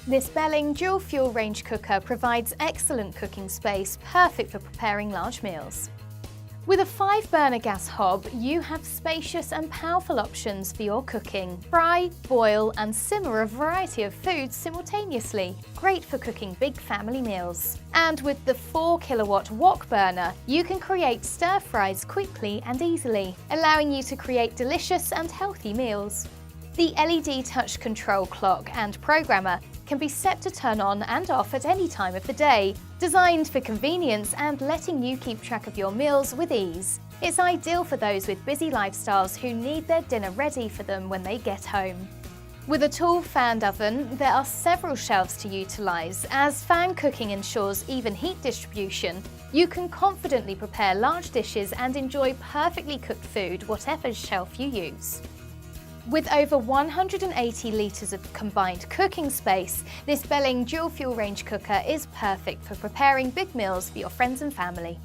This Belling dual fuel range cooker provides excellent cooking space, perfect for preparing large meals. With a 5-burner gas hob, you have spacious and powerful options for your cooking. Fry, boil and simmer a variety of foods simultaneously. Great for cooking big family meals. And with the 4-kilowatt wok burner, you can create stir fries quickly and easily, allowing you to create delicious and healthy meals. The LED touch control clock and programmer can be set to turn on and off at any time of the day, designed for convenience and letting you keep track of your meals with ease. It's ideal for those with busy lifestyles who need their dinner ready for them when they get home. With a tall fanned oven, there are several shelves to utilise. As fan cooking ensures even heat distribution, you can confidently prepare large dishes and enjoy perfectly cooked food whatever shelf you use. With over 180 litres of combined cooking space, this Belling dual fuel range cooker is perfect for preparing big meals for your friends and family.